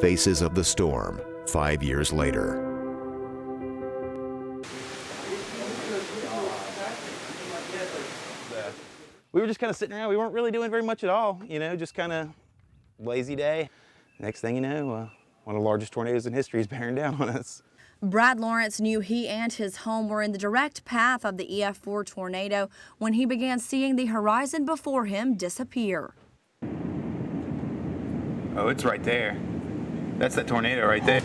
faces of the storm 5 years later. We were just kind of sitting around. We weren't really doing very much at all, you know, just kind of lazy day. Next thing you know, one of the largest tornadoes in history is bearing down on us. Brad Lawrence knew he and his home were in the direct path of the EF4 tornado when he began seeing the horizon before him disappear. Oh, it's right there. That's that tornado right there.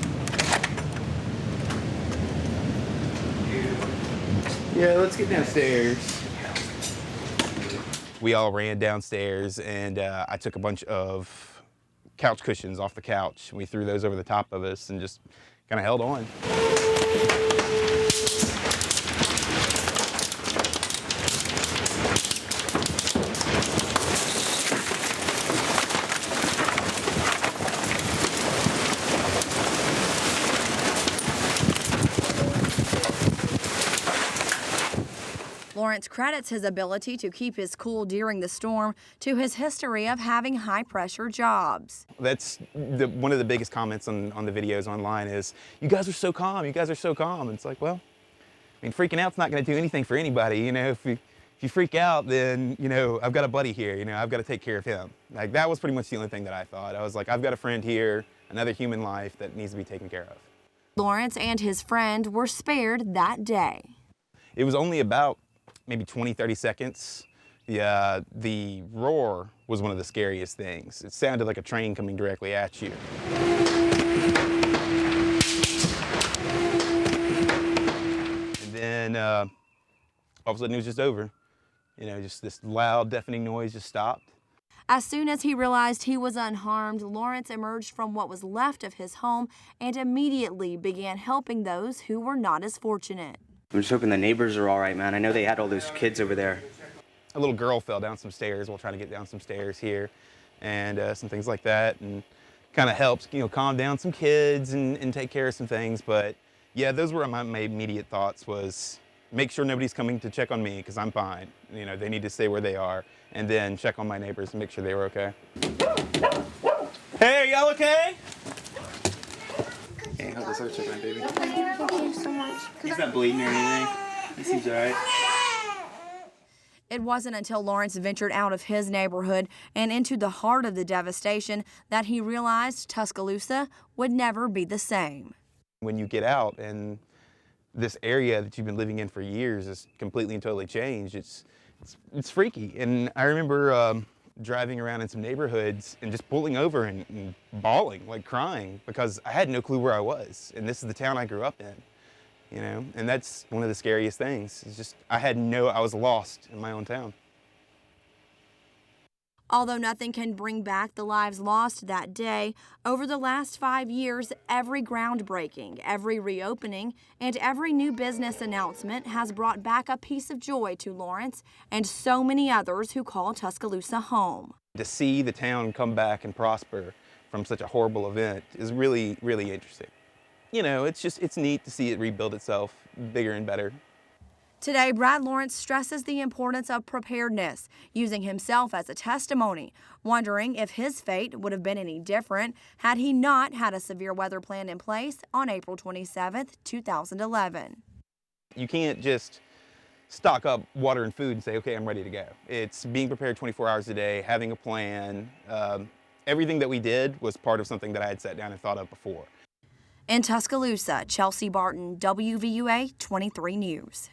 Yeah, let's get downstairs. We all ran downstairs, and I took a bunch of couch cushions off the couch. We threw those over the top of us and just kind of held on. Lawrence credits his ability to keep his cool during the storm to his history of having high-pressure jobs. That's one of the biggest comments on the videos online is, "You guys are so calm, you guys are so calm." And it's like, well, I mean, freaking out's not going to do anything for anybody. You know, if you freak out, then, you know, I've got a buddy here, you know, I've got to take care of him. Like, that was pretty much the only thing that I thought. I was like, I've got a friend here, another human life that needs to be taken care of. Lawrence and his friend were spared that day. It was only about maybe 20, 30 seconds. The roar was one of the scariest things. It sounded like a train coming directly at you. And then all of a sudden it was just over. You know, just this loud, deafening noise just stopped. As soon as he realized he was unharmed, Lawrence emerged from what was left of his home and immediately began helping those who were not as fortunate. I'm just hoping the neighbors are all right, man. I know they had all those kids over there. A little girl fell down some stairs while trying to get down some stairs here, and some things like that, and kind of helps, you know, calm down some kids and take care of some things. But yeah, those were my immediate thoughts, was make sure nobody's coming to check on me because I'm fine. You know, they need to stay where they are, and then check on my neighbors and make sure they were okay. Hey, are y'all okay? Hey, how's this check my baby? Thank you so much. He's not bleeding or anything. He seems all right. It wasn't until Lawrence ventured out of his neighborhood and into the heart of the devastation that he realized Tuscaloosa would never be the same. When you get out and this area that you've been living in for years is completely and totally changed, it's freaky. And I remember driving around in some neighborhoods and just pulling over and bawling, like crying, because I had no clue where I was. And this is the town I grew up in, you know? And that's one of the scariest things. It's just, I was lost in my own town. Although nothing can bring back the lives lost that day, over the last 5 years, every groundbreaking, every reopening, and every new business announcement has brought back a piece of joy to Lawrence and so many others who call Tuscaloosa home. To see the town come back and prosper from such a horrible event is really, really interesting. You know, it's neat to see it rebuild itself bigger and better. Today, Brad Lawrence stresses the importance of preparedness, using himself as a testimony, wondering if his fate would have been any different had he not had a severe weather plan in place on April 27, 2011. You can't just stock up water and food and say, okay, I'm ready to go. It's being prepared 24 hours a day, having a plan. Everything that we did was part of something that I had sat down and thought of before. In Tuscaloosa, Chelsea Barton, WVUA 23 News.